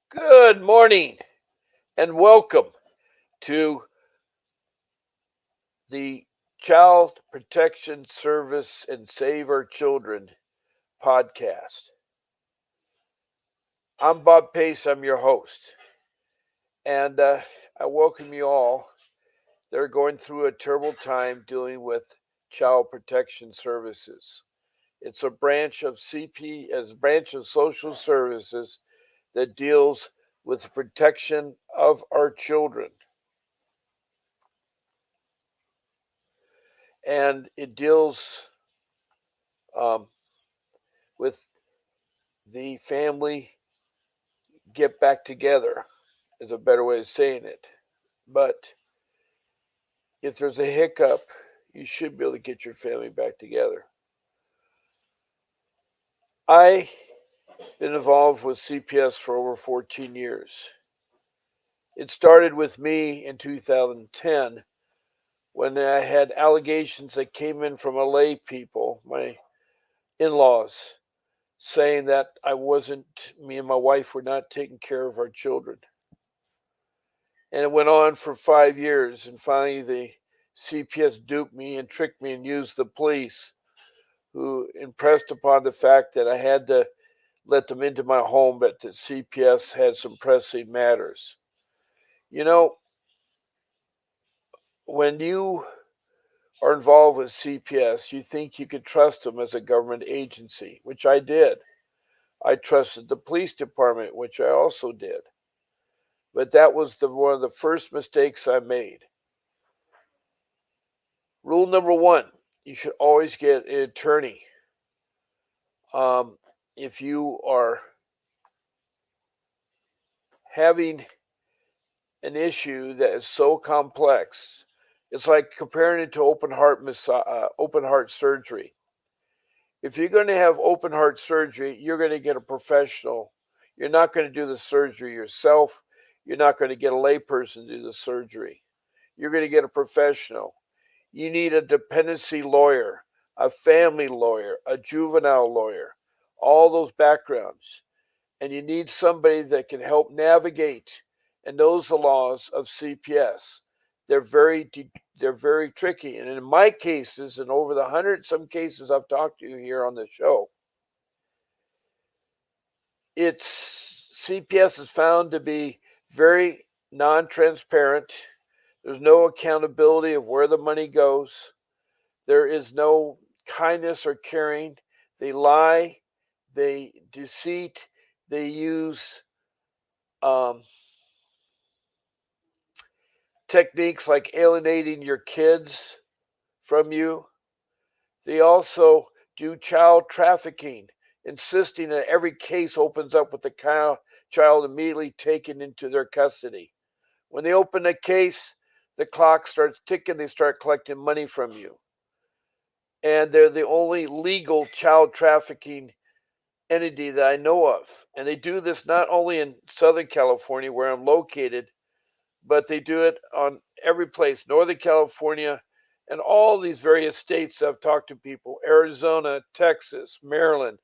Good morning and welcome to the Child Protection Service and Save Our Children podcast. I'm Bob Pace, I'm your host, and I welcome you all. They're going through a terrible time dealing with child protection services. It's a branch of CPS, branch of social services that deals with the protection of our children. And it deals um, with the family get back together, is a better way of saying it. But if there's a hiccup, you should be able to get your family back together. I've been involved with CPS for over 14 years. It started with me in 2010 when I had allegations that came in from LA people, my in laws, saying that me and my wife were not taking care of our children. And it went on for 5 years. And finally, the CPS duped me and tricked me and used the police, who impressed upon the fact that I had to let them into my home, but that CPS had some pressing matters. You know, when you are involved with CPS, you think you could trust them as a government agency, which I did. I trusted the police department, which I also did. But that was one of the first mistakes I made. Rule number one, you should always get an attorney. If you are having an issue that is so complex, it's like comparing it to open heart surgery. If you're going to have open heart surgery, you're going to get a professional. You're not going to do the surgery yourself. You're not going to get a layperson to do the surgery. You're going to get a professional. You need a dependency lawyer, a family lawyer, a juvenile lawyer, all those backgrounds. And you need somebody that can help navigate and knows the laws of CPS. They're very they're very tricky. And in my cases, and over the 100 some cases I've talked to you here on the show, it's CPS is found to be very non-transparent. There's no accountability of where the money goes. There is no kindness or caring. They lie, they deceit, they use um, techniques like alienating your kids from you. They also do child trafficking, insisting that every case opens up with the child immediately taken into their custody. When they open a case, the clock starts ticking, they start collecting money from you. And they're the only legal child trafficking entity that I know of. And they do this not only in Southern California, where I'm located, but they do it on every place, Northern California, and all these various states. I've talked to people: Arizona, Texas, Maryland,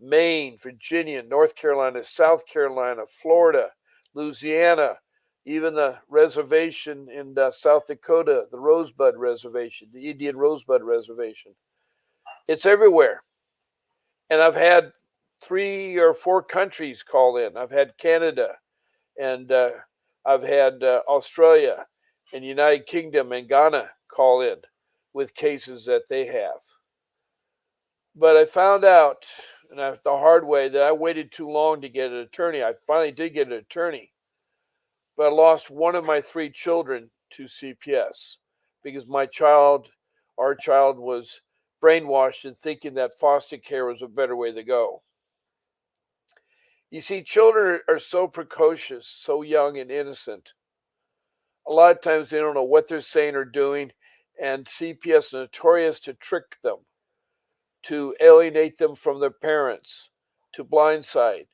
Maine, Virginia, North Carolina, South Carolina, Florida, Louisiana, even the reservation in South Dakota, the Rosebud Reservation, the Indian Rosebud Reservation. It's everywhere. And I've had 3 or 4 countries call in. I've had Canada, and I've had Australia and United Kingdom and Ghana call in with cases that they have. But I found out, the hard way, that I waited too long to get an attorney. I finally did get an attorney, but I lost one of my 3 children to CPS because our child, was brainwashed in thinking that foster care was a better way to go. You see, children are so precocious, so young and innocent. A lot of times they don't know what they're saying or doing, and CPS is notorious to trick them, to alienate them from their parents, to blindside,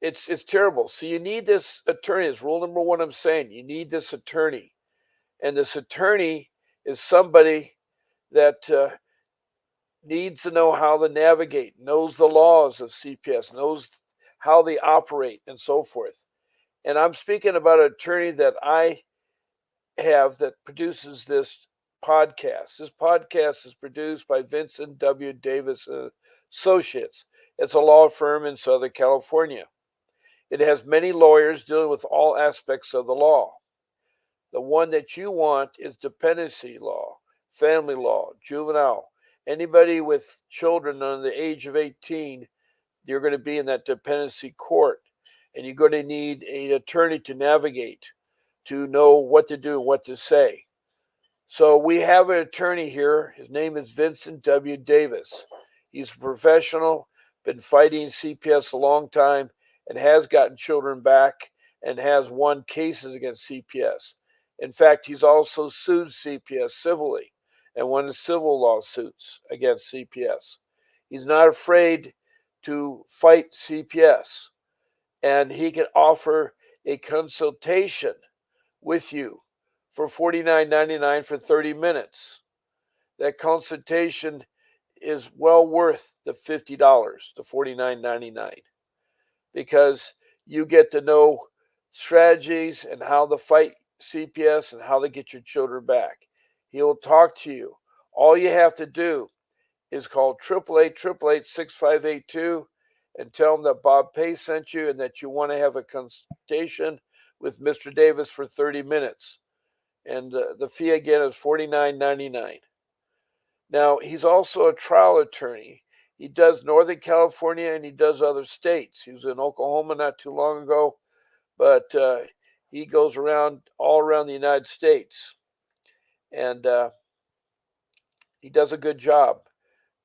it's terrible. So you need this attorney. It's rule number one I'm saying. You need this attorney. And this attorney is somebody that needs to know how to navigate, knows the laws of CPS, knows how they operate, and so forth. And I'm speaking about an attorney that I have that produces this podcast. This podcast is produced by Vincent W. Davis Associates. It's a law firm in Southern California. It has many lawyers dealing with all aspects of the law. The one that you want is dependency law, family law, juvenile. Anybody with children under the age of 18, you're going to be in that dependency court, and you're going to need an attorney to navigate, to know what to do, what to say. So we have an attorney here. His name is Vincent W. Davis. He's a professional, been fighting CPS a long time, and has gotten children back and has won cases against CPS. In fact, he's also sued CPS civilly and won civil lawsuits against CPS. He's not afraid to fight CPS, and he can offer a consultation with you for $49.99 for 30 minutes. That consultation is well worth the $50, the $49.99, because you get to know strategies and how to fight CPS and how to get your children back. He will talk to you. All you have to do is call 888-888-6582 and tell them that Bob Pace sent you and that you want to have a consultation with Mr. Davis for 30 minutes. And the fee again is $49.99. Now, he's also a trial attorney. He does Northern California and he does other states. He was in Oklahoma not too long ago, but he goes around all around the United States. And he does a good job.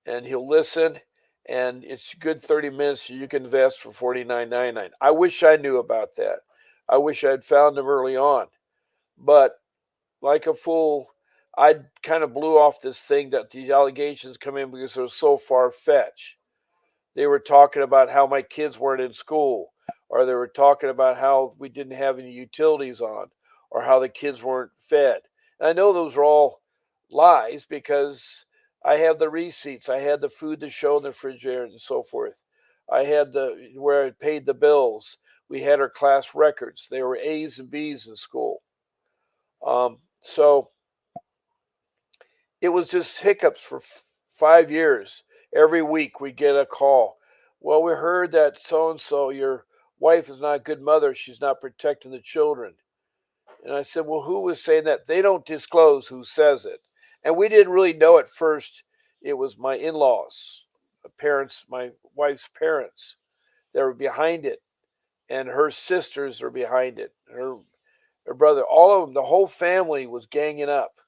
And he'll listen, and it's a good 30 minutes so you can invest for $49.99. I wish I knew about that. I wish I'd found him early on. But like a fool, I kind of blew off this thing that these allegations come in because they're so far-fetched. They were talking about how my kids weren't in school, or they were talking about how we didn't have any utilities on, or how the kids weren't fed. And I know those are all lies because I have the receipts. I had the food to show in the refrigerator and so forth. I had where I paid the bills. We had our class records. They were A's and B's in school. So it was just hiccups for 5 years. Every week we get a call. Well, we heard that so-and-so, your wife is not a good mother. She's not protecting the children. And I said, well, who was saying that? They don't disclose who says it. And we didn't really know at first. It was my in-laws, parents, my wife's parents. They were behind it. And her sisters are behind it. Her brother, all of them, the whole family was ganging up.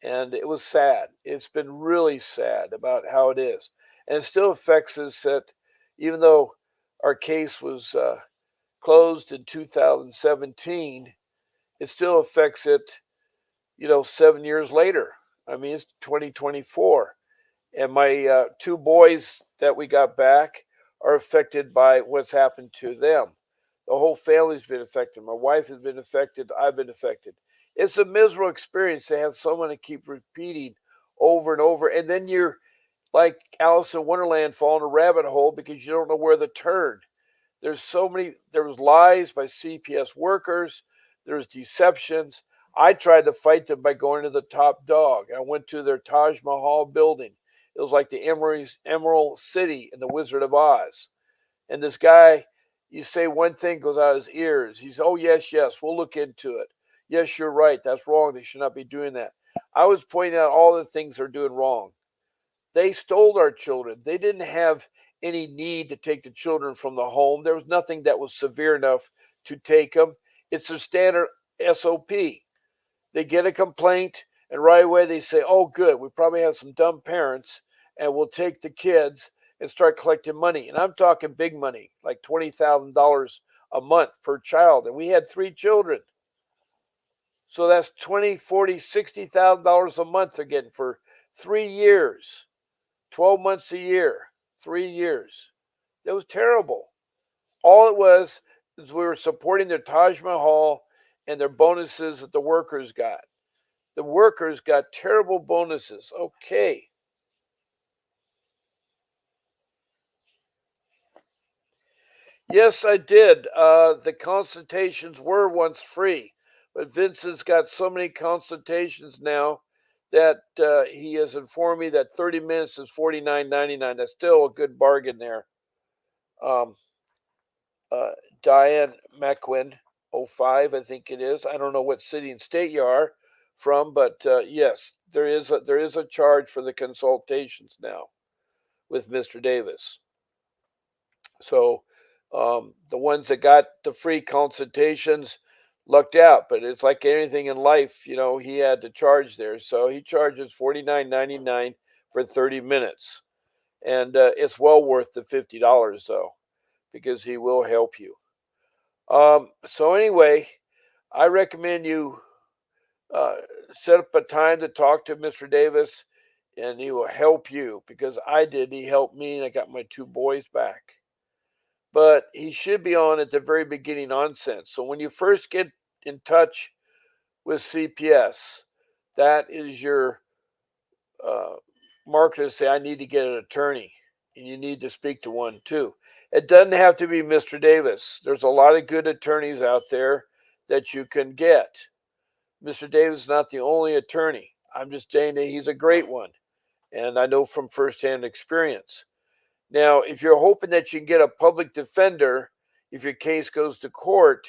And it was sad. It's been really sad about how it is. And it still affects us that even though our case was closed in 2017, it still affects it, 7 years later. I mean, it's 2024. And my two boys that we got back are affected by what's happened to them. The whole family's been affected. My wife has been affected. I've been affected. It's a miserable experience to have someone to keep repeating over and over. And then you're like Alice in Wonderland, fall in a rabbit hole because you don't know where to turn. There was lies by CPS workers. There was deceptions. I tried to fight them by going to the top dog. I went to their Taj Mahal building. It was like the Emerald City in the Wizard of Oz. And this guy, you say one thing, goes out his ears. He's, oh, yes, we'll look into it. Yes, you're right. That's wrong. They should not be doing that. I was pointing out all the things they're doing wrong. They stole our children. They didn't have any need to take the children from the home. There was nothing that was severe enough to take them. It's a standard SOP. They get a complaint, and right away they say, oh, good, we probably have some dumb parents, and we'll take the kids and start collecting money. And I'm talking big money, like $20,000 a month per child. And we had 3 children. So that's $20,000, $40,000, $60,000 a month they're getting for 3 years, 12 months a year, 3 years. It was terrible. All it was is we were supporting their Taj Mahal and their bonuses that the workers got. The workers got terrible bonuses. Okay. Yes, I did. The consultations were once free, but Vince has got so many consultations now that he has informed me that 30 minutes is $49.99. That's still a good bargain there. Um, uh, Diane McQuinn, 05, I think it is. I don't know what city and state you are from, but yes, there is a charge for the consultations now with Mr. Davis. So the ones that got the free consultations lucked out, but it's like anything in life, he had to charge there. So he charges $49.99 for 30 minutes, and it's well worth the $50 though, because he will help you. So anyway, I recommend you uh, set up a time to talk to Mr. Davis, and he will help you because I did. He helped me, and I got my two boys back. But he should be on at the very beginning onset. So when you first get in touch with CPS, that is your uh, marker to say, I need to get an attorney, and you need to speak to one too. It doesn't have to be Mr. Davis. There's a lot of good attorneys out there that you can get. Mr. Davis is not the only attorney. I'm just saying that he's a great one, and I know from firsthand experience. Now, if you're hoping that you can get a public defender if your case goes to court,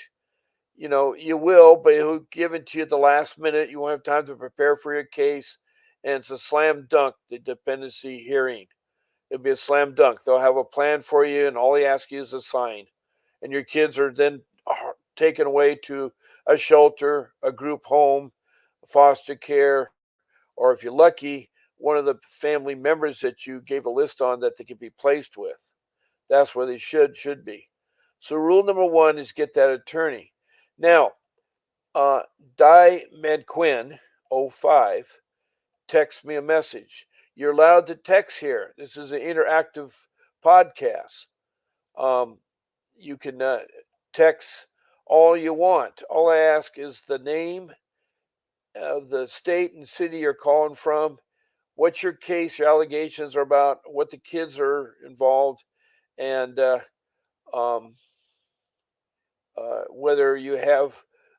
you will, but he'll give it to you at the last minute. You won't have time to prepare for your case, and it's a slam dunk, the dependency hearing. It'll be a slam dunk. They'll have a plan for you, and all he asks you is a sign. And your kids are then taken away to a shelter, a group home, foster care, or if you're lucky, one of the family members that you gave a list on that they could be placed with. That's where they should be. So rule number one is get that attorney. Now, uh, Di Medquin, 05, text me a message. You're allowed to text here. This is an interactive podcast. Um, you can text all you want. All I ask is the name of the state and city you're calling from, what your case, your allegations are about, what the kids are involved, and um, whether you have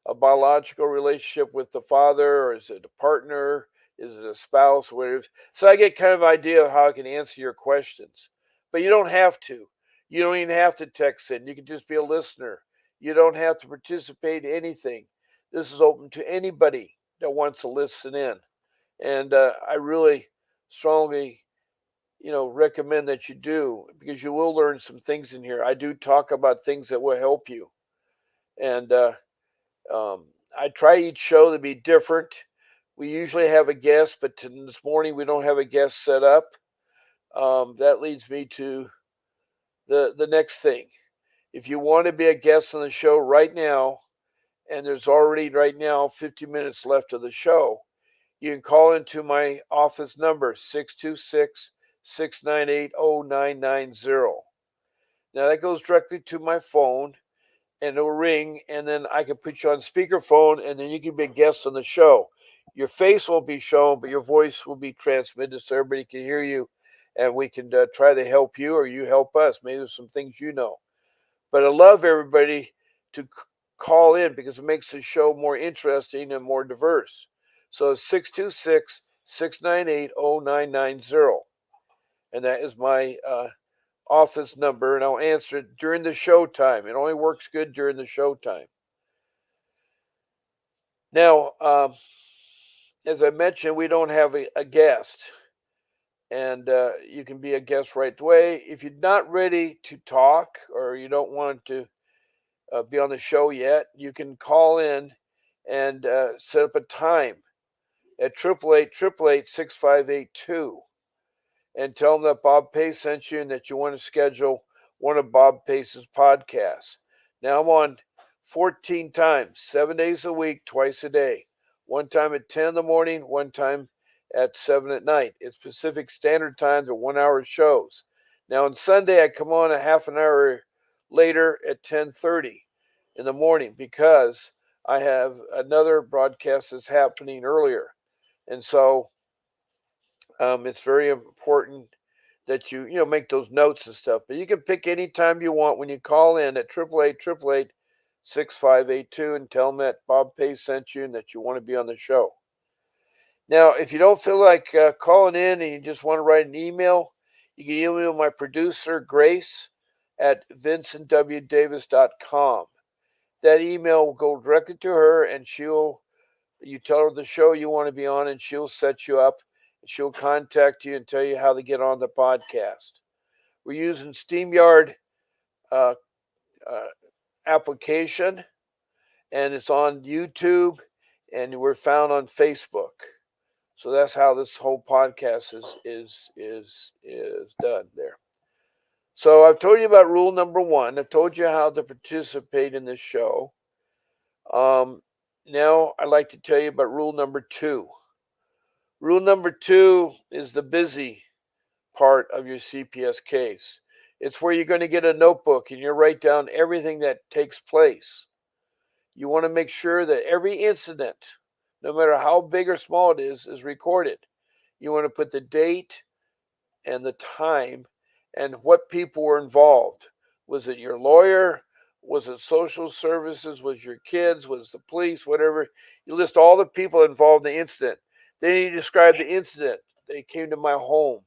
a biological relationship with the father, or is it a partner, is it a spouse, whatever. So I get kind of an idea of how I can answer your questions. But you don't have to. You don't even have to text in. You can just be a listener. You don't have to participate in anything. This is open to anybody that wants to listen in. And I really strongly, recommend that you do, because you will learn some things in here. I do talk about things that will help you. And um, I try each show to be different. We usually have a guest, but this morning we don't have a guest set up. That leads me to the next thing. If you want to be a guest on the show right now, and there's already right now 50 minutes left of the show, you can call into my office number, 626 698 0990. Now that goes directly to my phone, and it'll ring, and then I can put you on speakerphone, and then you can be a guest on the show. Your face won't be shown, but your voice will be transmitted so everybody can hear you, and we can try to help you, or you help us. Maybe there's some things you know. But I love everybody to call in because it makes the show more interesting and more diverse. So it's 626 698 0990. And that is my office number, and I'll answer it during the show time. It only works good during the show time. Now, as I mentioned, we don't have a guest, and you can be a guest right away. If you're not ready to talk, or you don't want to be on the show yet, you can call in and set up a time at 888-888-6582, and tell them that Bob Pace sent you and that you want to schedule one of Bob Pace's podcasts. Now I'm on 14 times, 7 days a week, twice a day. One time at 10 in the morning, one time at 7 at night. It's Pacific Standard Time, they're 1 hour shows. Now on Sunday I come on a half an hour later at 10:30 in the morning because I have another broadcast that's happening earlier. And so it's very important that you make those notes and stuff. But you can pick any time you want when you call in at 888-888-6582 and tell them that Bob Pace sent you and that you want to be on the show. Now, if you don't feel like calling in and you just want to write an email, you can email my producer, Grace, at vincentwdavis.com. That email will go directly to her, and you tell her the show you want to be on, and she'll set you up. And she'll contact you and tell you how to get on the podcast. We're using StreamYard uh, uh, application, and it's on YouTube, and we're found on Facebook. So that's how this whole podcast is done there. So I've told you about rule number 1. I've told you how to participate in this show. Now I'd like to tell you about rule number 2. Rule number 2 is the busy part of your CPS case. It's where you're going to get a notebook and you write down everything that takes place. You want to make sure that every incident, no matter how big or small it is recorded. You want to put the date and the time and what people were involved. Was it your lawyer? Was it social services? Was your kids? Was the police? Whatever. You list all the people involved in the incident. Then you describe the incident. They came to my home,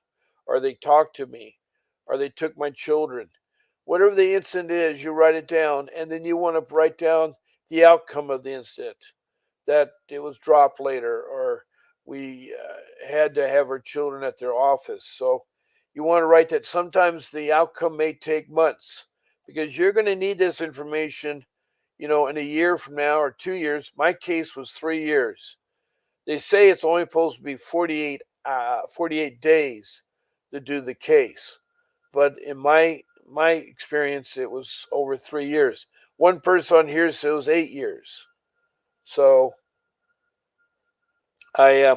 or they talked to me, or they took my children. Whatever the incident is, you write it down, and then you want to write down the outcome of the incident, that it was dropped later, or we had to have our children at their office. So you want to write that. Sometimes the outcome may take months because you're going to need this information, in a year from now or 2 years. My case was 3 years. They say it's only supposed to be 48 days to do the case. But in my experience, it was over 3 years. One person on here said it was 8 years. So I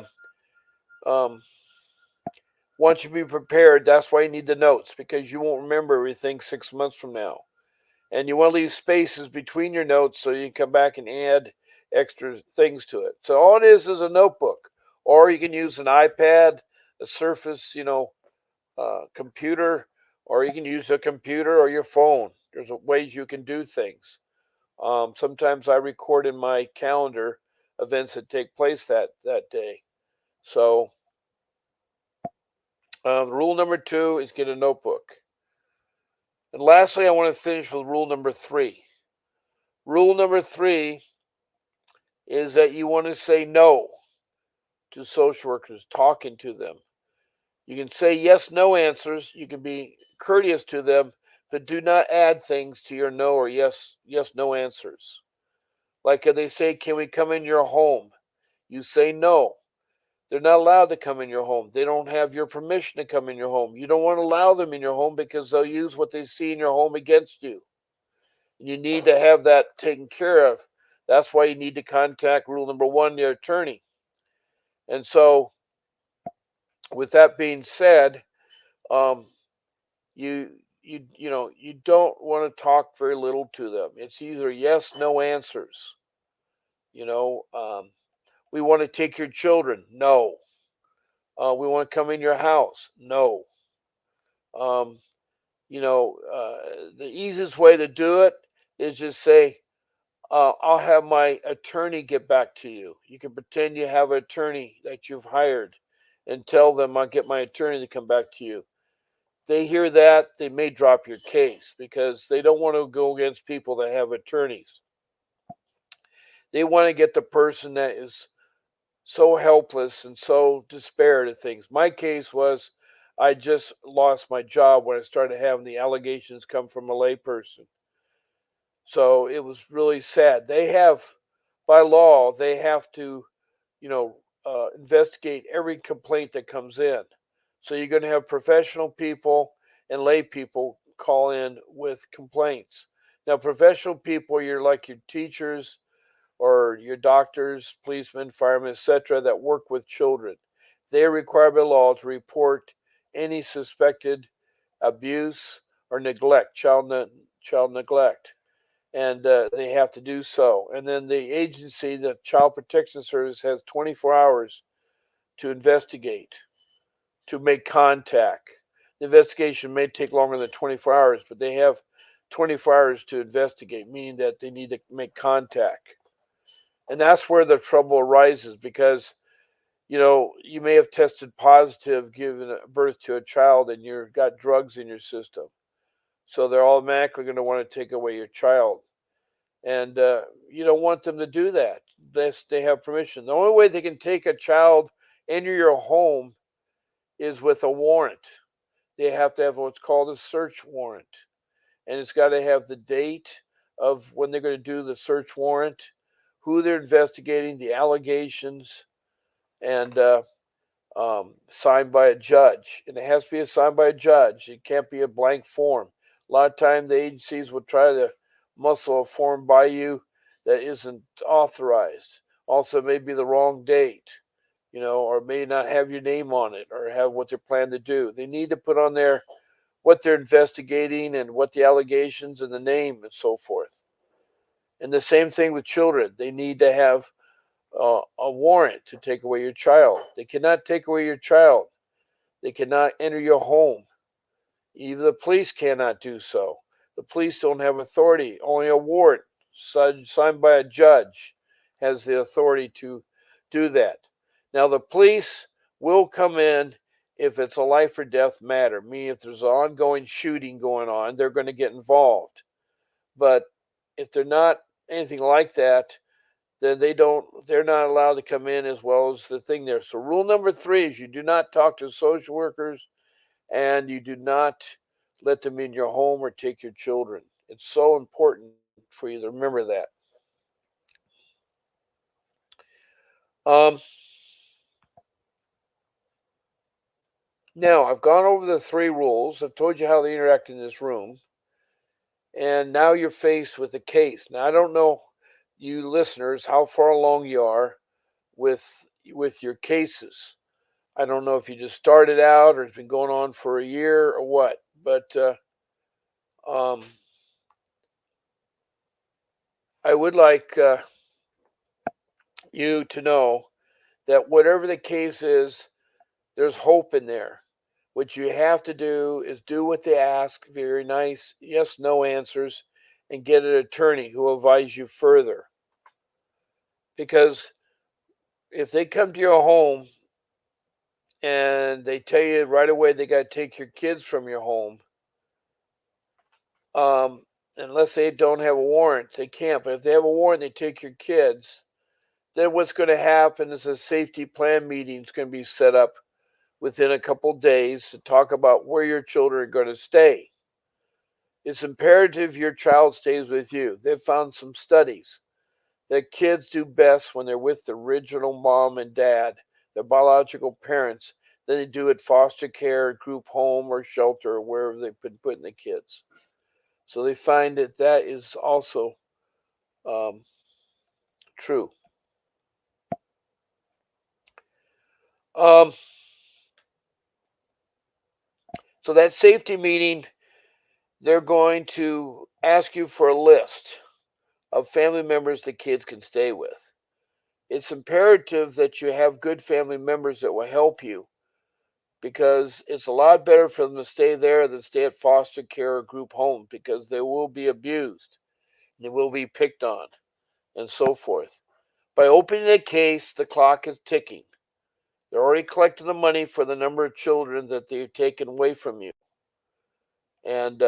want you to be prepared. That's why you need the notes, because you won't remember everything 6 months from now. And you want to leave spaces between your notes so you can come back and add extra things to it. So all it is a notebook, or you can use an iPad, a Surface, computer, or you can use a computer or your phone. There's ways you can do things. Sometimes I record in my calendar events that take place that day. So rule number 2 is get a notebook. And lastly, I want to finish with rule number 3. Rule number 3 is that you want to say no to social workers talking to them. You can say yes, no answers. You can be courteous to them, but do not add things to your no or yes, no answers. Like if they say, can we come in your home? You say no. They're not allowed to come in your home. They don't have your permission to come in your home. You don't want to allow them in your home because they'll use what they see in your home against you. You need to have that taken care of. That's why you need to contact rule number 1, your attorney. And so, with that being said, you don't want to talk very little to them. It's either yes, no answers. We want to take your children. No. We want to come in your house. No. Um, the easiest way to do it is just say, I'll have my attorney get back to you. You can pretend you have an attorney that you've hired and tell them I'll get my attorney to come back to you. They hear that, they may drop your case because they don't want to go against people that have attorneys. They want to get the person that is so helpless and so despaired of things. My case was I just lost my job when I started having the allegations come from a layperson. So it was really sad. By law, they have to, investigate every complaint that comes in. So you're going to have professional people and lay people call in with complaints. Now, professional people, you're like your teachers or your doctors, policemen, firemen, etc., that work with children. They are required by law to report any suspected abuse or neglect, child neglect, and they have to do so. And then the agency, the Child Protection Service, has 24 hours to investigate, to make contact. The investigation may take longer than 24 hours, but they have 24 hours to investigate, meaning that they need to make contact. And that's where the trouble arises because, you may have tested positive, given birth to a child, and you've got drugs in your system. So they're automatically going to want to take away your child. And you don't want them to do that unless they have permission. The only way they can take a child into your home is with a warrant. They have to have what's called a search warrant. And it's got to have the date of when they're going to do the search warrant, who they're investigating, the allegations, and signed by a judge. And it has to be signed by a judge. It can't be a blank form. A lot of times the agencies will try to muscle a form by you that isn't authorized. Also, it may be the wrong date, or may not have your name on it or have what they're planning to do. They need to put on there what they're investigating and what the allegations and the name and so forth. And the same thing with children. They need to have a warrant to take away your child. They cannot take away your child. They cannot enter your home. Even the police cannot do so. The police don't have authority. Only a warrant signed by a judge has the authority to do that. Now, the police will come in if it's a life or death matter, meaning if there's an ongoing shooting going on, they're going to get involved. But if they're not anything like that, then they're not allowed to come in as well as the thing there. So rule number 3 is you do not talk to social workers and you do not let them in your home or take your children. It's so important for you to remember that. Um, Now, I've gone over the 3 rules. I've told you how they interact in this room. And now you're faced with a case. Now, I don't know, you listeners, how far along you are with your cases. I don't know if you just started out or it's been going on for a year or what. But um, I would like you to know that whatever the case is, there's hope in there. What you have to do is do what they ask, very nice, yes, no answers, and get an attorney who will advise you further. Because if they come to your home and they tell you right away they got to take your kids from your home, unless they don't have a warrant, they can't. But if they have a warrant, they take your kids. Then what's going to happen is a safety plan meeting is going to be set up within a couple days to talk about where your children are going to stay. It's imperative your child stays with you. They've found some studies that kids do best when they're with the original mom and dad, their biological parents, than they do at foster care, group home, or shelter, or wherever they've been putting the kids. So they find that is also um, true. Um, so that safety meeting, they're going to ask you for a list of family members the kids can stay with. It's imperative that you have good family members that will help you because it's a lot better for them to stay there than stay at foster care or group home because they will be abused, they will be picked on, and so forth. By opening a case, the clock is ticking. They're already collecting the money for the number of children that they've taken away from you. And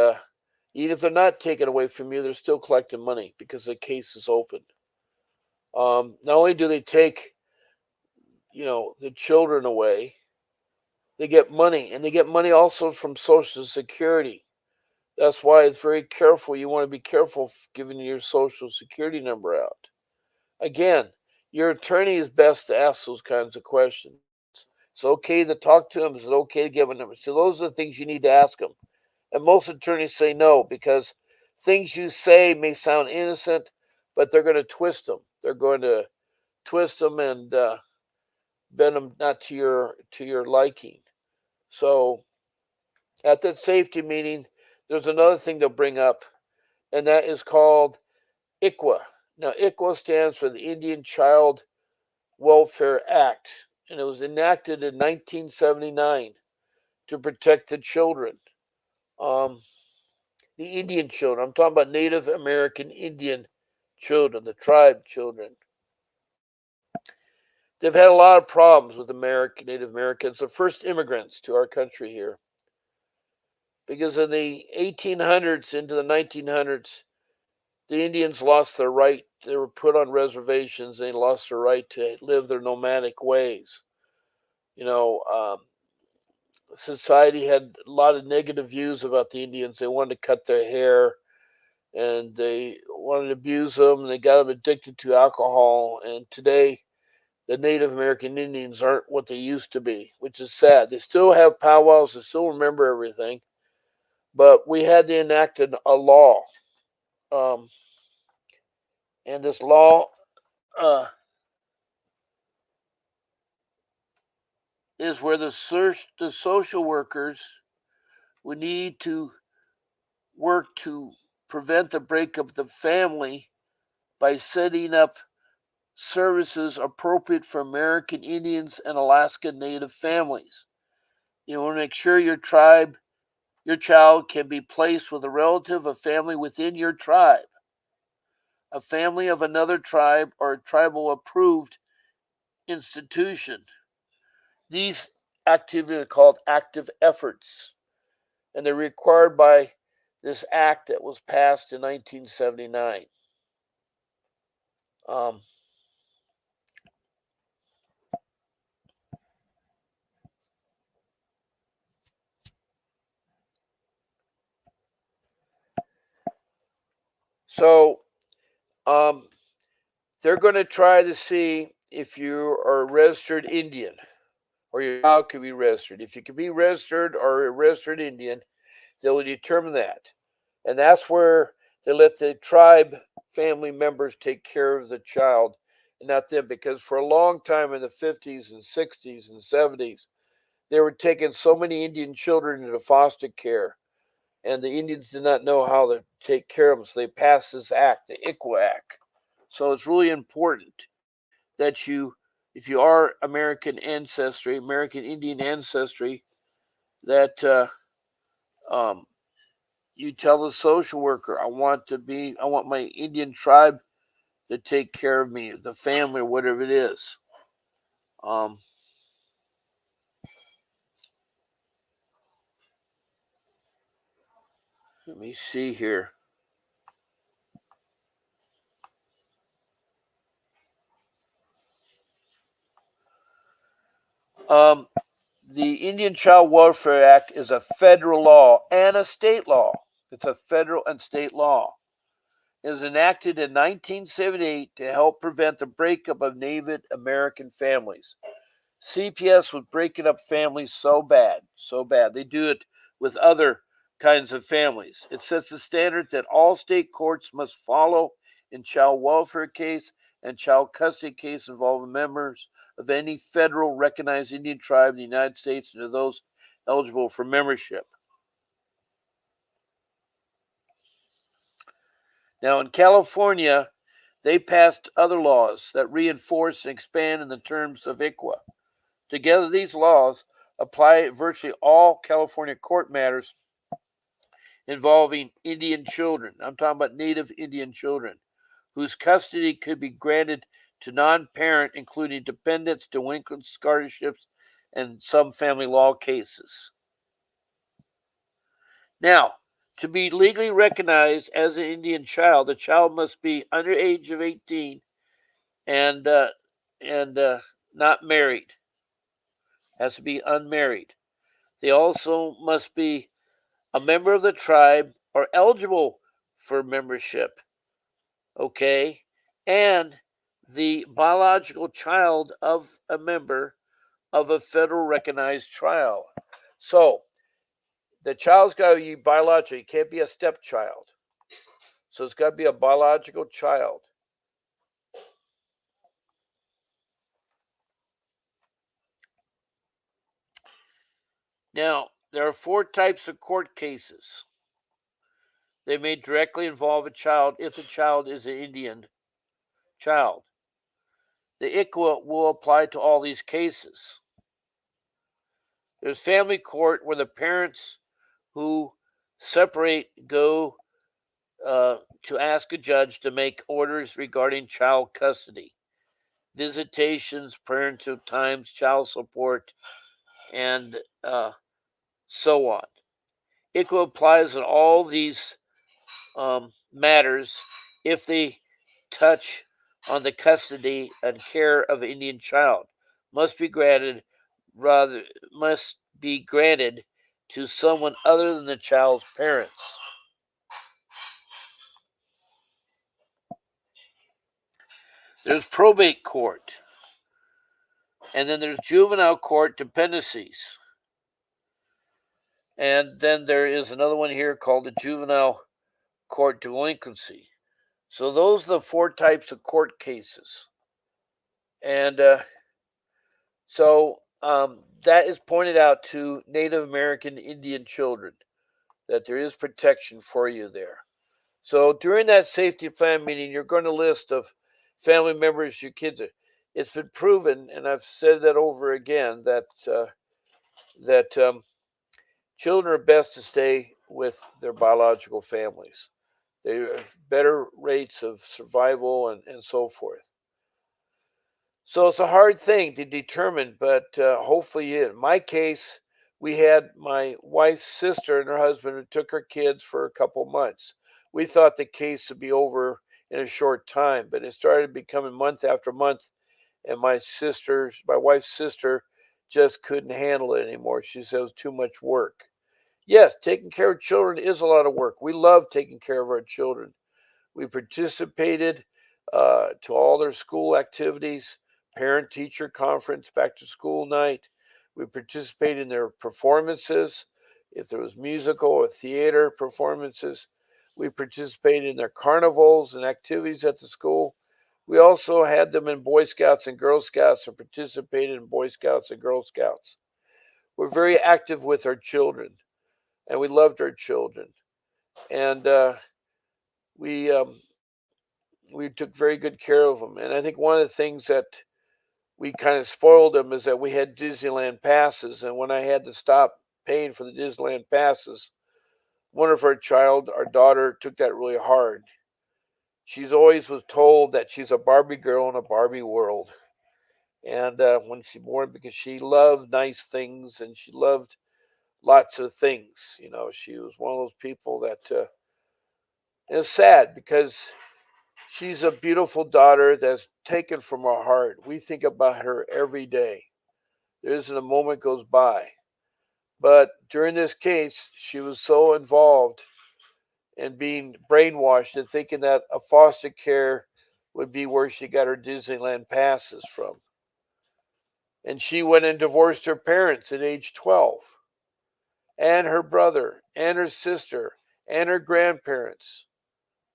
even if they're not taken away from you, they're still collecting money because the case is open. Not only do they take, the children away, they get money, and they get money also from Social Security. That's why it's very careful. You want to be careful giving your Social Security number out. Again, your attorney is best to ask those kinds of questions. It's okay to talk to them. It's okay to give a number. So those are the things you need to ask them. And most attorneys say no because things you say may sound innocent, but they're going to twist them. They're going to twist them and bend them not to your liking. So at that safety meeting, there's another thing to bring up, and that is called ICWA. Now, ICWA stands for the Indian Child Welfare Act, and it was enacted in 1979. to protect the children. Um, the Indian children. I'm talking about Native American Indian children, the tribe children. They've had a lot of problems with Native Americans, the first immigrants to our country here. Because in the 1800s into the 1900s, the Indians lost their right. They were put on reservations. They lost their right to live their nomadic ways. You know, society had a lot of negative views about the Indians. They wanted to cut their hair, and they wanted to abuse them. And they got them addicted to alcohol. And today, the Native American Indians aren't what they used to be, which is sad. They still have powwows. They still remember everything. But we had to enact a law. Um, and this law uh, is where the social workers would need to work to prevent the breakup of the family by setting up services appropriate for American Indians and Alaska Native families. You want to make sure your child can be placed with a relative, a family within your tribe, a family of another tribe, or a tribal approved institution. These activities are called active efforts, and they're required by this act that was passed in 1979. Um, so um, they're going to try to see if you are a registered Indian or your child can be registered. If you can be registered or a registered Indian, they will determine that. And that's where they let the tribe family members take care of the child and not them. Because for a long time in the 50s and 60s and 70s, they were taking so many Indian children into foster care. And the Indians did not know how to take care of them. So they passed this act, the ICWA Act. So it's really important that if you are American ancestry, American Indian ancestry, that um, you tell the social worker, I want my Indian tribe to take care of me, the family, or whatever it is. Um, Let me see here. Um, the Indian Child Welfare Act is a federal law and a state law. It's a federal and state law. It was enacted in 1978 to help prevent the breakup of Native American families. CPS was breaking up families so bad, so bad. They do it with other kinds of families. It sets the standard that all state courts must follow in child welfare case and child custody case involving members of any federal recognized Indian tribe in the United States and to those eligible for membership. Now, in California, they passed other laws that reinforce and expand in the terms of ICWA. Together, these laws apply virtually all California court matters involving Indian children. I'm talking about Native Indian children, whose custody could be granted to non-parent, including dependents, delinquents, guardianships, and some family law cases. Now, to be legally recognized as an Indian child, the child must be under age of 18 and not married. Has to be unmarried. They also must be a member of the tribe or eligible for membership, okay, and the biological child of a member of a federal recognized tribe. So the child's got to be biological. It can't be a stepchild. So it's got to be a biological child. Now, there are 4 types of court cases. They may directly involve a child if the child is an Indian child. The ICWA will apply to all these cases. There's family court where the parents who separate go to ask a judge to make orders regarding child custody, visitations, parental times, child support, and so on. ICWA applies in all these matters if they touch on the custody and care of Indian child. Must be granted rather must be granted to someone other than the child's parents. There's probate court, and then there's juvenile court dependencies. And then there is another one here called the juvenile court delinquency. So those are the four types of court cases. And that is pointed out to Native American Indian children that there is protection for you there. So during that safety plan meeting, you're going to list of family members your kids are. It's been proven, and I've said that over again, that children are best to stay with their biological families. They have better rates of survival and so forth. So it's a hard thing to determine, but hopefully, in my case, we had my wife's sister and her husband who took her kids for a couple months. We thought the case would be over in a short time, but it started becoming month after month, and my wife's sister, just couldn't handle it anymore. She said it was too much work. Yes, taking care of children is a lot of work. We love taking care of our children. We participated to all their school activities, parent teacher conference, back to school night. We participated in their performances. If there was musical or theater performances, we participated in their carnivals and activities at the school. We also had them in Boy Scouts and Girl Scouts and participated in Boy Scouts and Girl Scouts. We're very active with our children, and we loved our children. And we we took very good care of them. And I think one of the things that we kind of spoiled them is that we had Disneyland passes. And when I had to stop paying for the Disneyland passes, one of our daughter, took that really hard. She's always was told that she's a Barbie girl in a Barbie world. And when she born, because she loved nice things and she loved lots of things. She was one of those people that is sad because she's a beautiful daughter that's taken from our heart. We think about her every day. There isn't a moment goes by. But during this case, she was so involved in being brainwashed and thinking that a foster care would be where she got her Disneyland passes from. And she went and divorced her parents at age 12, and her brother, and her sister, and her grandparents,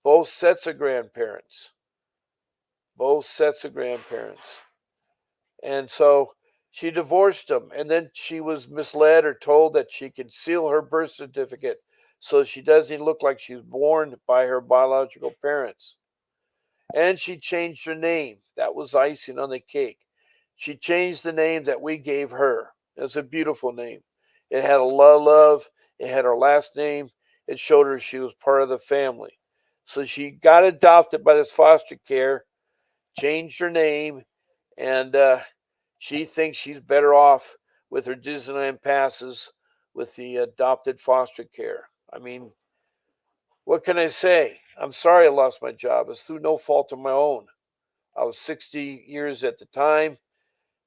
both sets of grandparents. Both sets of grandparents. And so she divorced them. And then she was misled or told that she could seal her birth certificate so she doesn't look like she was born by her biological parents. And she changed her name. That was icing on the cake. She changed the name that we gave her. It was a beautiful name. It had a love. It had her last name. It showed her she was part of the family. So she got adopted by this foster care, changed her name, and she thinks she's better off with her Disneyland passes with the adopted foster care. I mean, what can I say? I'm sorry I lost my job. It's through no fault of my own. I was 60 years at the time,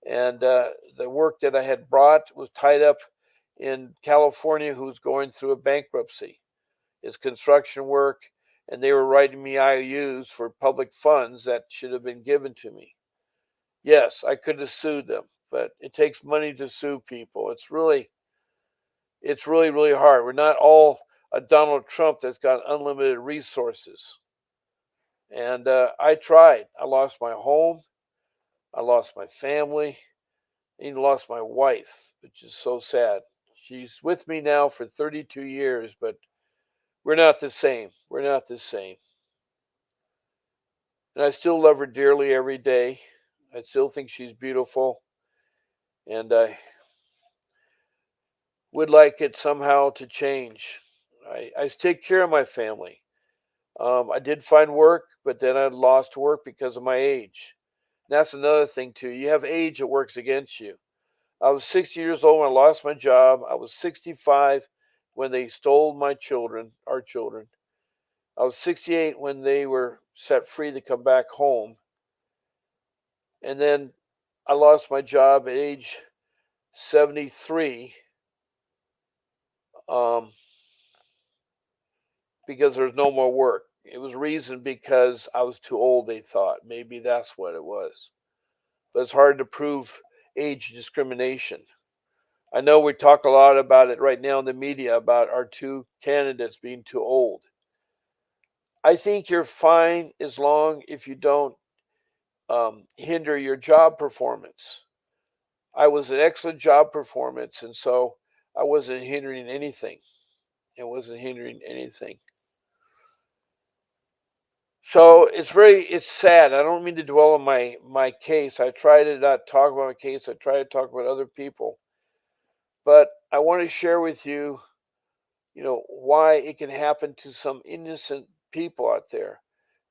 and the work that I had brought was tied up in California, who's going through a bankruptcy. It's construction work, and they were writing me IOUs for public funds that should have been given to me. Yes, I could have sued them, but it takes money to sue people. It's really hard. We're not all a Donald Trump that's got unlimited resources. And I tried. I lost my home. I lost my family. I even lost my wife, which is so sad. She's with me now for 32 years, but we're not the same. We're not the same. And I still love her dearly every day. I still think she's beautiful. And would like it somehow to change. I take care of my family. I did find work, but then I lost work because of my age. And that's another thing too. You have age that works against you. I was 60 years old when I lost my job. I was 65 when they stole my children, our children. I was 68 when they were set free to come back home. And then I lost my job at age 73 um, because there was no more work. It was reason because I was too old, they thought. Maybe that's what it was. But it's hard to prove age discrimination. I know we talk a lot about it right now in the media about our two candidates being too old. I think you're fine as long if you don't hinder your job performance. I was an excellent job performance, and so I wasn't hindering anything. It wasn't hindering anything. So it's sad. I don't mean to dwell on my case. I try to not talk about my case. I try to talk about other people, but I want to share with you, why it can happen to some innocent people out there.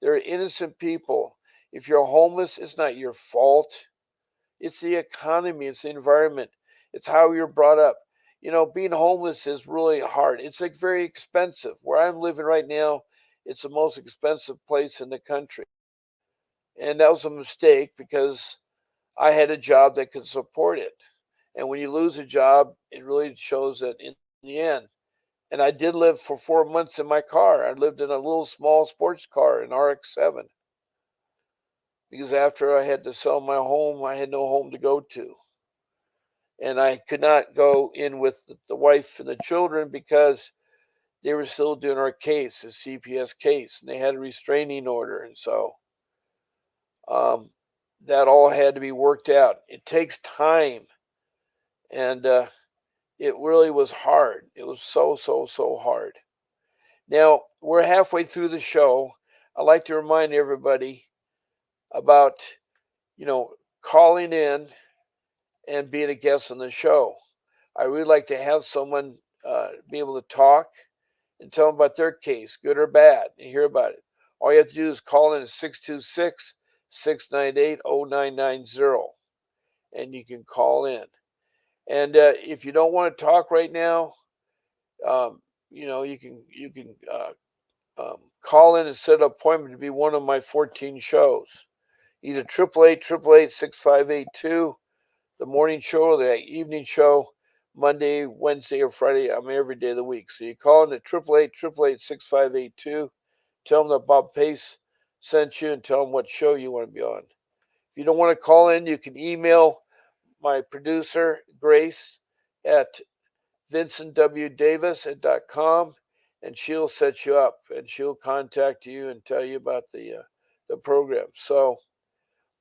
There are innocent people. If you're homeless, it's not your fault. It's the economy, it's the environment, it's how you're brought up. Being homeless is really hard. It's like very expensive. Where I'm living right now, it's the most expensive place in the country. And that was a mistake because I had a job that could support it. And when you lose a job, it really shows that in the end. And I did live for 4 months in my car. I lived in a little small sports car, an RX-7, because after I had to sell my home, I had no home to go to. And I could not go in with the wife and the children because they were still doing our case, the CPS case, and they had a restraining order. And so um, that all had to be worked out. It takes time. And it really was hard. It was so, so, so hard. Now, we're halfway through the show. I'd like to remind everybody about, you know, calling in and being a guest on the show. I really like to have someone be able to talk and tell them about their case, good or bad, and hear about it. All you have to do is call in at 626 698 0990, and you can call in. And if you don't want to talk right now, you can call in and set an appointment to be one of my 14 shows. Either 888-888-6582, the morning show or the evening show, Monday, Wednesday, or Friday. I'm every day of the week. So you call in at 888-888-6582. Tell them that Bob Pace sent you and tell them what show you want to be on. If you don't want to call in, you can email my producer, Grace, at vincentwdavis@.com, and she'll set you up and she'll contact you and tell you about the program. So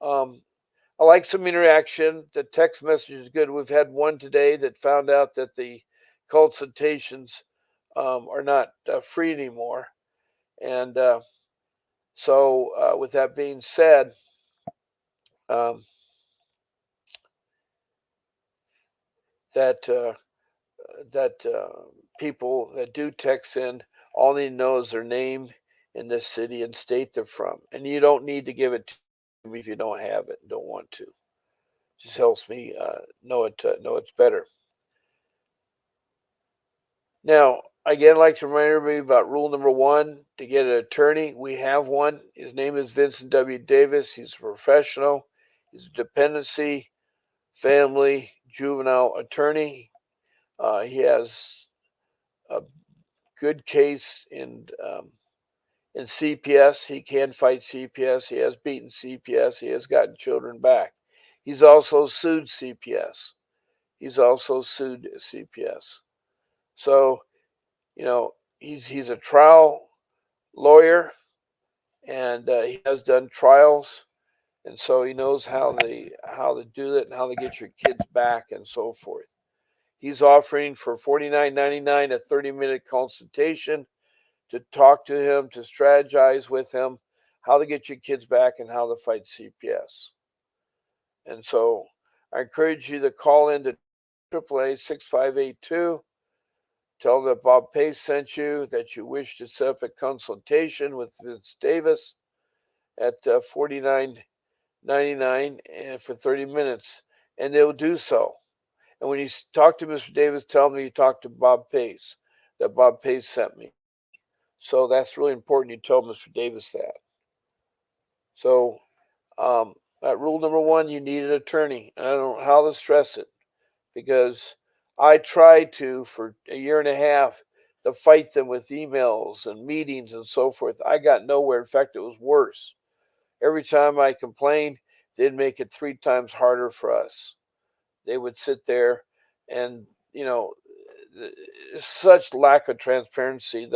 um, I like some interaction. The text message is good. We've had one today that found out that the consultations are not free anymore. And so, with that being said, um, that that people that do text in, all they know is their name and the city and state they're from, and you don't need to give it to me if you don't have it and don't want to. Just helps me know it's better. Now, again, I'd like to remind everybody about rule number one: to get an attorney. We have one. His name is Vincent W. Davis. He's a professional. He's a dependency, family, juvenile attorney. He has a good case in CPS. He can fight CPS. He has beaten CPS. He has gotten children back. He's also sued CPS. He's also sued CPS. So, he's a trial lawyer, and he has done trials, and so he knows how to do it and how to get your kids back and so forth. He's offering for $49.99 a 30-minute consultation to talk to him, to strategize with him how to get your kids back and how to fight CPS. And so I encourage you to call in to 888-6582 Tell them that Bob Pace sent you, that you wish to set up a consultation with Vince Davis at $49.99 and for 30 minutes, and they'll do so. And when you talk to Mr. Davis, tell them you talked to Bob Pace, that Bob Pace sent me. So that's really important. You tell Mr. Davis that. So at rule number one, you need an attorney. And I don't know how to stress it because I tried to, for a year and a half, to fight them with emails and meetings and so forth. I got nowhere. In fact, it was worse. Every time I complained, they'd make it 3 times harder for us. They would sit there and, you know, such lack of transparency.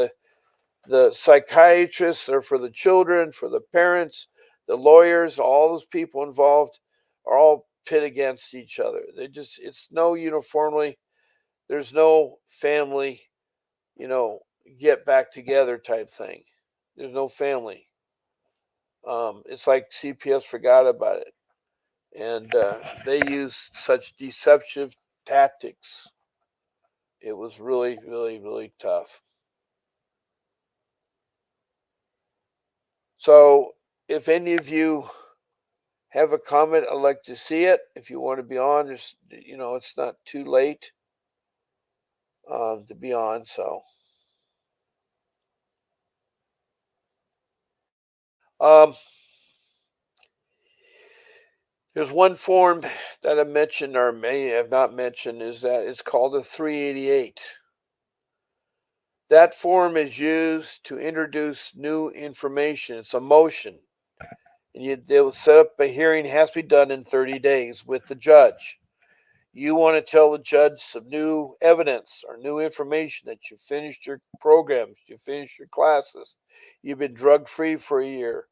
The psychiatrists are for the children, for the parents, the lawyers, all those people involved are all pit against each other. It's no uniformly, there's no family, you know, get back together type thing. There's no family. It's like CPS forgot about it. And they used such deceptive tactics. It was really, really, really tough. So, if any of you have a comment, I'd like to see it. If you want to be on, it's not too late to be on. So, um, there's one form that I mentioned or may have not mentioned is that it's called a 388. That form is used to introduce new information. It's a motion. And they will set up a hearing, has to be done in 30 days with the judge. You want to tell the judge some new evidence or new information that you finished your programs, you finished your classes, you've been drug free for a year.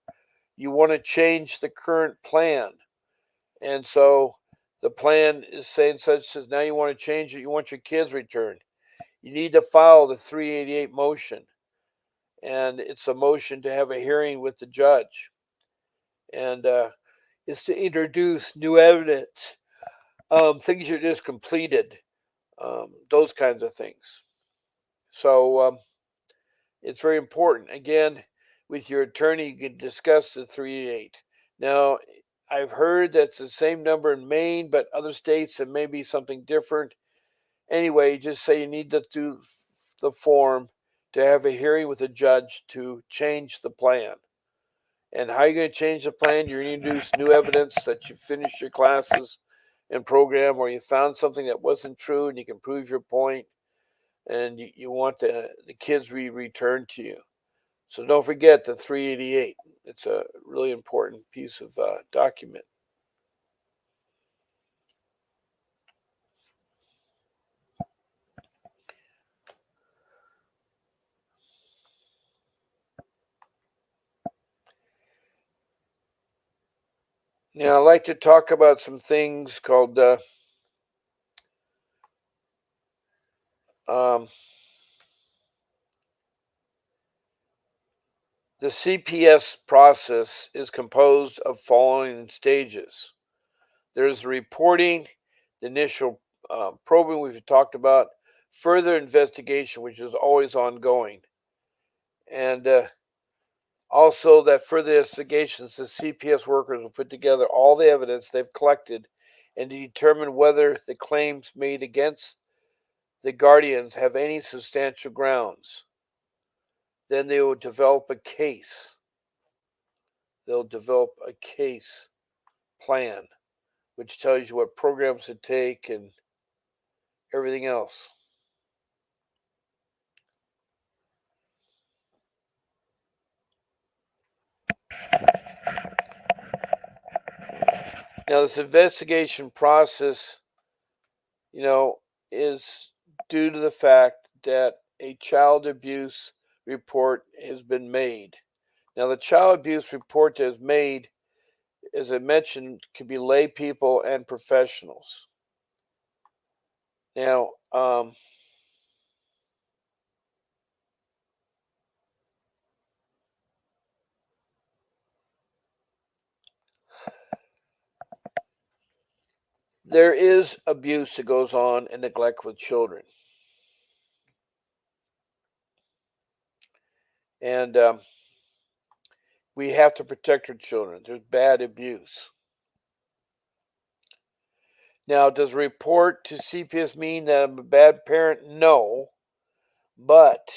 You want to change the current plan. And so the plan is saying such as now you want to change it, you want your kids returned. You need to file the 388 motion. And it's a motion to have a hearing with the judge. And it's to introduce new evidence, things you just completed, those kinds of things. So it's very important. Again, with your attorney, you can discuss the 388. Now, I've heard that's the same number in Maine, but other states it may be something different. Anyway, just say you need to do the form to have a hearing with a judge to change the plan. And how are you going to change the plan? You're going to introduce new evidence that you finished your classes and program, or you found something that wasn't true and you can prove your point, and you want the kids returned to you. So don't forget the 388. It's a really important piece of document. Now, I'd like to talk about some things called um, the CPS process is composed of following stages. There's the reporting, the initial probing we've talked about, further investigation, which is always ongoing, and also that further investigations, the CPS workers will put together all the evidence they've collected and to determine whether the claims made against the guardians have any substantial grounds. Then they will develop a case. They'll develop a case plan, which tells you what programs to take and everything else. Now, this investigation process, you know, is due to the fact that a child abuse report has been made. Now, the child abuse report that is made, as I mentioned, can be lay people and professionals. Now, there is abuse that goes on and neglect with children. And we have to protect our children. There's bad abuse. Now, does a report to CPS mean that I'm a bad parent? No, but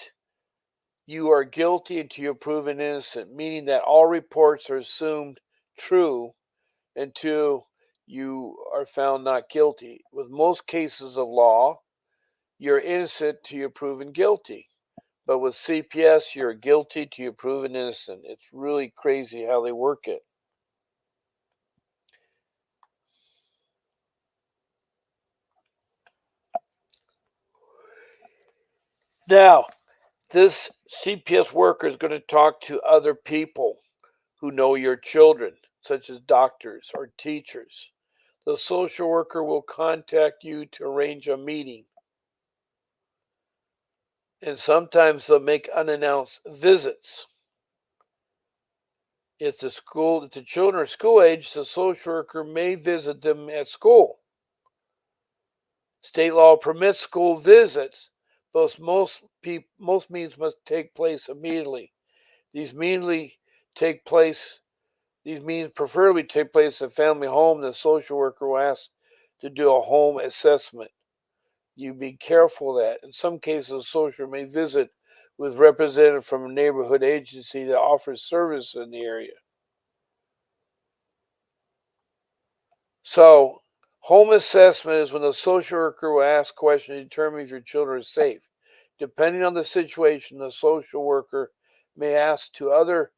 you are guilty until you're proven innocent, meaning that all reports are assumed true until you are found not guilty. With most cases of law, you're innocent till you're proven guilty. But with CPS, you're guilty till you're proven innocent. It's really crazy how they work it. Now, this CPS worker is going to talk to other people who know your children, such as doctors or teachers. The social worker will contact you to arrange a meeting. And sometimes they'll make unannounced visits. If the children are school age, the social worker may visit them at school. State law permits school visits, but most meetings must take place immediately. These immediately take place. These meetings preferably take place in a family home. The social worker will ask to do a home assessment. You be careful of that. In some cases, a social worker may visit with representative from a neighborhood agency that offers service in the area. So, home assessment is when the social worker will ask questions to determine if your children are safe. Depending on the situation, the social worker may ask to other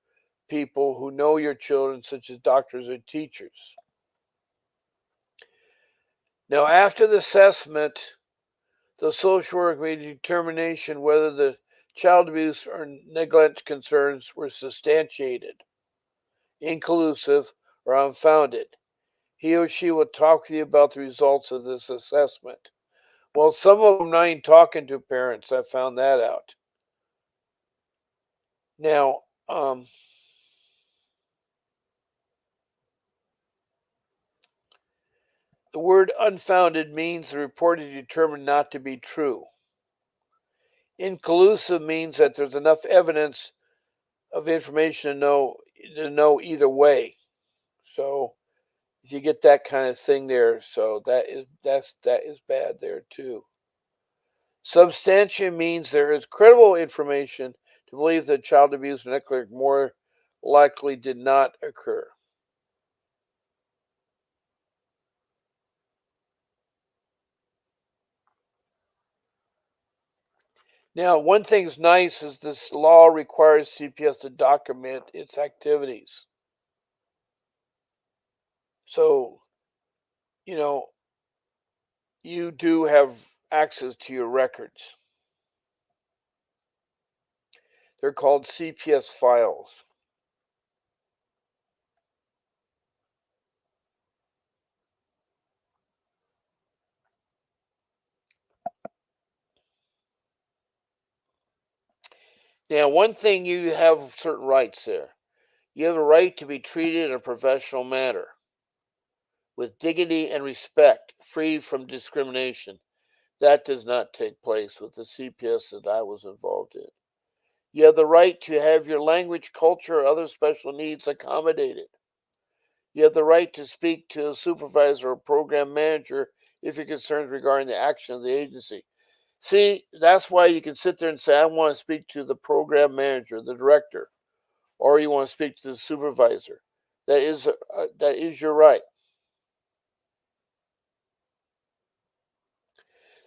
people who know your children, such as doctors or teachers. Now, after the assessment, the social worker made a determination whether the child abuse or neglect concerns were substantiated, inconclusive, or unfounded. He or she will talk with you about the results of this assessment. Well, some of them not even talking to parents. I found that out. Now, the word unfounded means the report is determined not to be true. Inconclusive means that there's enough evidence of information to know either way. So if you get that kind of thing there, so that is bad there too. Substantia means there is credible information to believe that child abuse and neglect more likely did not occur. Now, one thing's nice is this law requires CPS to document its activities. So, you know, you do have access to your records. They're called CPS files. Now, one thing you have certain rights there. You have a right to be treated in a professional manner with dignity and respect, free from discrimination. That does not take place with the CPS that I was involved in. You have the right to have your language, culture, or other special needs accommodated. You have the right to speak to a supervisor or program manager if you're concerned regarding the action of the agency. See, that's why you can sit there and say, I want to speak to the program manager, the director, or you want to speak to the supervisor. That is your right.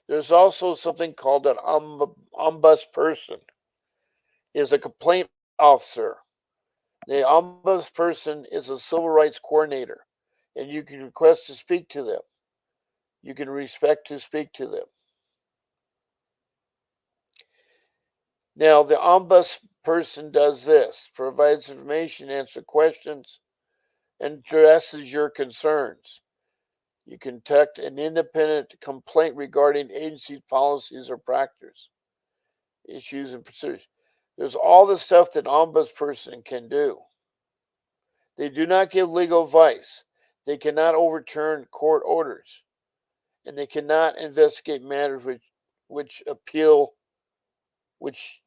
There's also something called an ombudsperson. Is a complaint officer. The ombudsperson is a civil rights coordinator, and you can request to speak to them. You can respect to speak to them. Now, the ombudsperson does this: provides information, answers questions, and addresses your concerns. You conduct an independent complaint regarding agency policies or practice, issues, and procedures. There's all the stuff that an ombudsperson can do. They do not give legal advice. They cannot overturn court orders, and they cannot investigate matters which appeal, which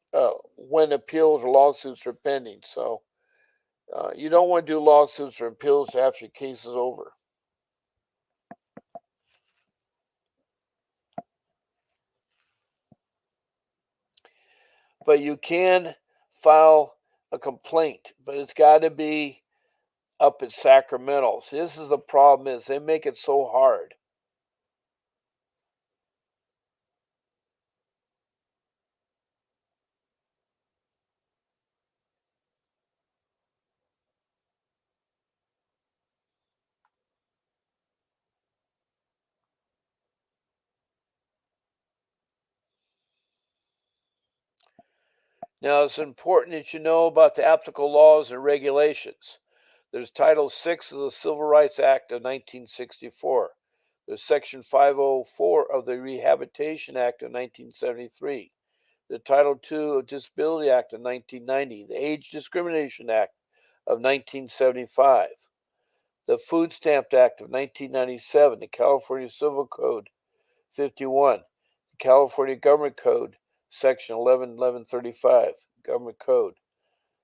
when appeals or lawsuits are pending. So you don't want to do lawsuits or appeals after your case is over. But you can file a complaint, but it's got to be up at Sacramento. See, this is the problem is they make it so hard. Now, it's important that you know about the applicable laws and regulations. There's Title VI of the Civil Rights Act of 1964. There's Section 504 of the Rehabilitation Act of 1973. The Title II of Disability Act of 1990. The Age Discrimination Act of 1975. The Food Stamp Act of 1997. The California Civil Code 51. The California Government Code, Section 1135, Government Code.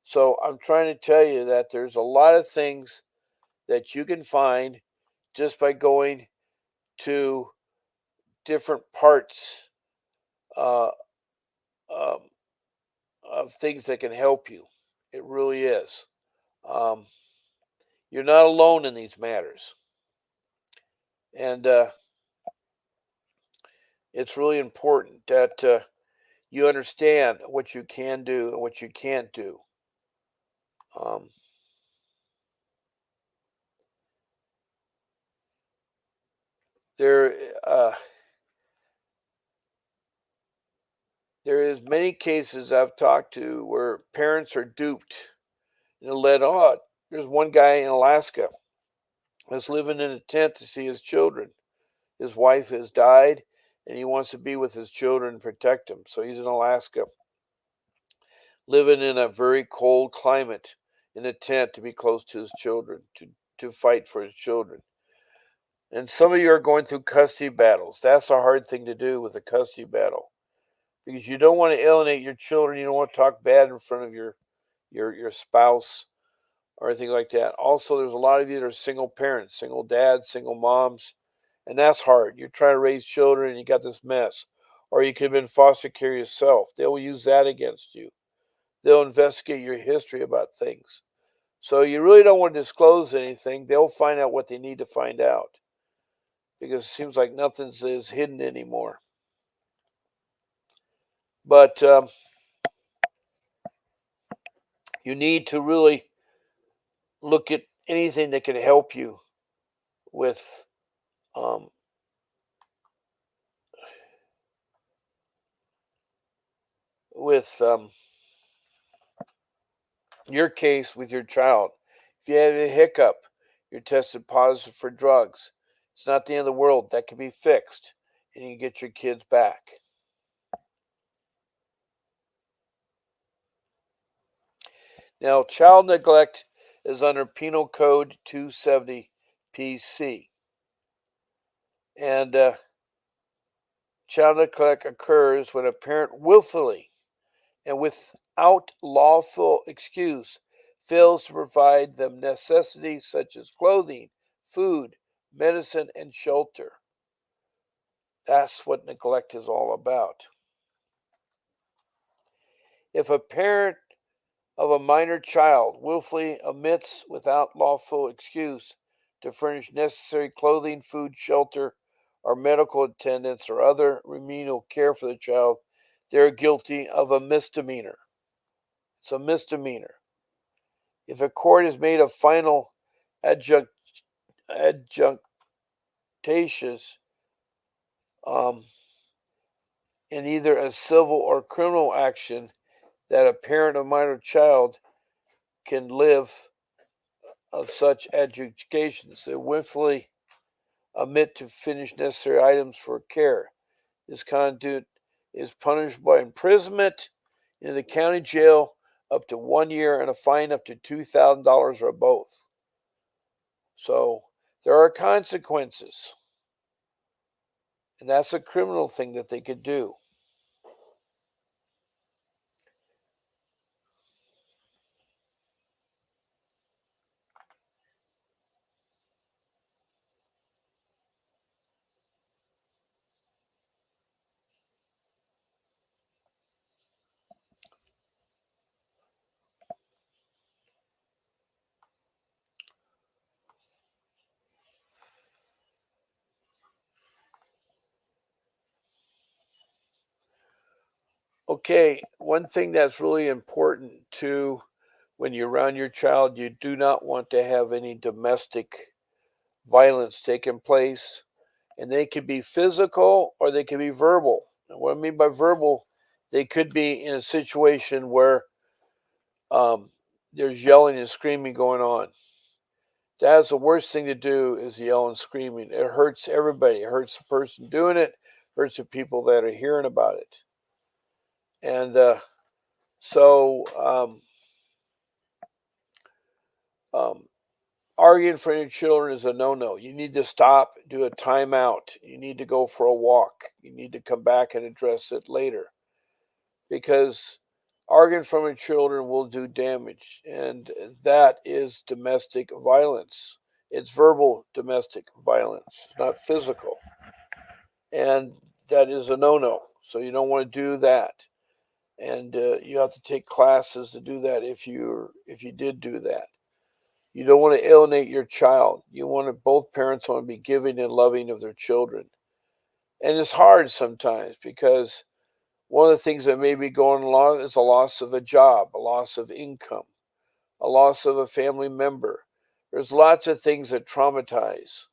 So I'm trying to tell you that there's a lot of things that you can find just by going to different parts uh, um, of things that can help you. It really is. Um, you're not alone in these matters. And it's really important that you understand what you can do and what you can't do. Um, there, uh, there is many cases I've talked to where parents are duped and led on. There's one guy in Alaska that's living in a tent to see his children. His wife has died, and he wants to be with his children and protect them. So he's in Alaska, living in a very cold climate in a tent to be close to his children, to fight for his children. And some of you are going through custody battles. That's a hard thing to do with a custody battle because you don't want to alienate your children. You don't want to talk bad in front of your spouse or anything like that. Also, there's a lot of you that are single parents, single dads, single moms, and that's hard. You're trying to raise children and you got this mess. Or you could have been foster care yourself. They will use that against you. They'll investigate your history about things. So you really don't want to disclose anything. They'll find out what they need to find out because it seems like nothing's is hidden anymore. But you need to really look at anything that can help you with um, with your case with your child. If you have a hiccup, you're tested positive for drugs. It's not the end of the world. That can be fixed, and you can get your kids back. Now, child neglect is under Penal Code 270 PC. And child neglect occurs when a parent willfully and without lawful excuse fails to provide them necessities such as clothing, food, medicine, and shelter. That's what neglect is all about. If a parent of a minor child willfully omits without lawful excuse to furnish necessary clothing, food, shelter, or medical attendance or other remedial care for the child, they are guilty of a misdemeanor. It's a misdemeanor. If a court has made a final adjunctatious um, in either a civil or criminal action that a parent of minor child can live of such adjudications, they willfully omit to finish necessary items for care. This conduct is punished by imprisonment in the county jail up to 1 year and a fine up to $2,000 or both. So there are consequences, and that's a criminal thing that they could do. Okay, one thing that's really important too when you're around your child, you do not want to have any domestic violence taking place. And they could be physical or they could be verbal. And what I mean by verbal, they could be in a situation where um, there's yelling and screaming going on. That's the worst thing to do is yell and screaming. It hurts everybody. It hurts the person doing it, hurts the people that are hearing about it. And so um, arguing in front of your children is a no-no. You need to stop, do a timeout. You need to go for a walk. You need to come back and address it later because arguing from your children will do damage, and that is domestic violence. It's verbal domestic violence, not physical, and that is a no-no. So you don't want to do that, and you have to take classes to do that if you did do that. You don't want to alienate your child. You want to, both parents want to be giving and loving of their children, and it's hard sometimes because one of the things that may be going on is a loss of a job, a loss of income, a loss of a family member. There's lots of things that traumatize.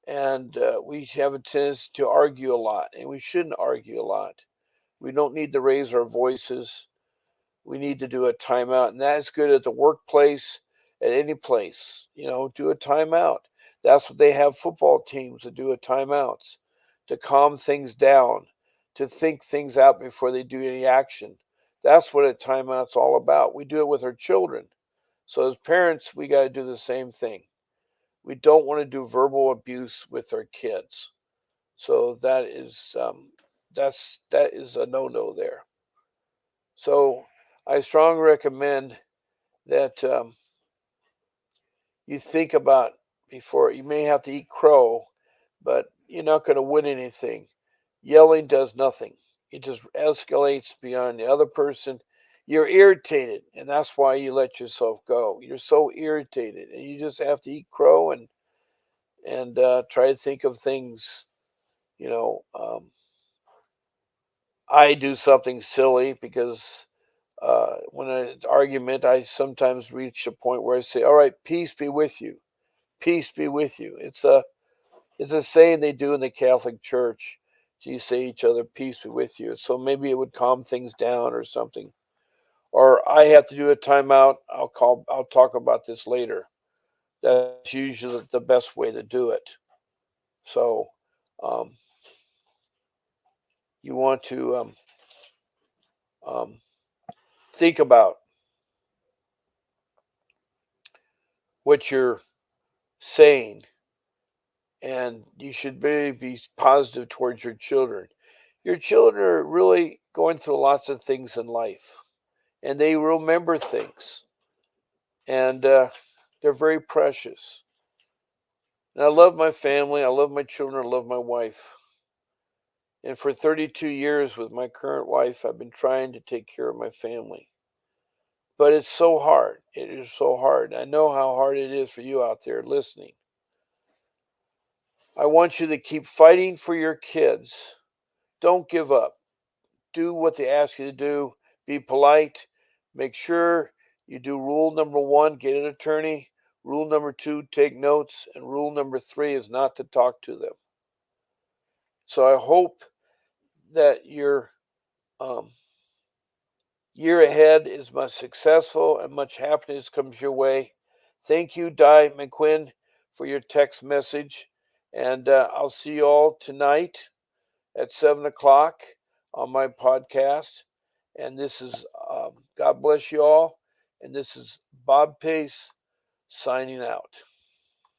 And we have a tendency to argue a lot, and we shouldn't argue a lot. We don't need to raise our voices. We need to do a timeout. And that's good at the workplace, at any place. Do a timeout. That's what they have football teams to do a timeouts, to calm things down, to think things out before they do any action. That's what a timeout's all about. We do it with our children. So as parents, we got to do the same thing. We don't want to do verbal abuse with our kids. So that is a no-no there. So I strongly recommend that you think about before. You may have to eat crow, but you're not going to win anything. Yelling does nothing. It just escalates beyond the other person. You're irritated, and that's why you let yourself go. You're so irritated, and you just have to eat crow and try to think of things. You know, I do something silly because when an argument, I sometimes reach a point where I say, "All right, peace be with you. Peace be with you." It's a saying they do in the Catholic Church. So you say each other, "Peace be with you." So maybe it would calm things down or something. Or I have to do a timeout. I'll talk about this later. That's usually the best way to do it. So um, you want to um, think about what you're saying, and you should really be positive towards your children. Your children are really going through lots of things in life, and they remember things, and they're very precious. And I love my family, I love my children, I love my wife. And for 32 years with my current wife, I've been trying to take care of my family. But it's so hard. It is so hard. I know how hard it is for you out there listening. I want you to keep fighting for your kids. Don't give up. Do what they ask you to do. Be polite. Make sure you do rule number one, get an attorney. Rule number two, take notes. And rule number three is not to talk to them. So I hope that your um, year ahead is much successful and much happiness comes your way. Thank you, Di McQuinn, for your text message. And I'll see you all tonight at 7 o'clock on my podcast. And this is God bless you all. And this is Bob Pace signing out.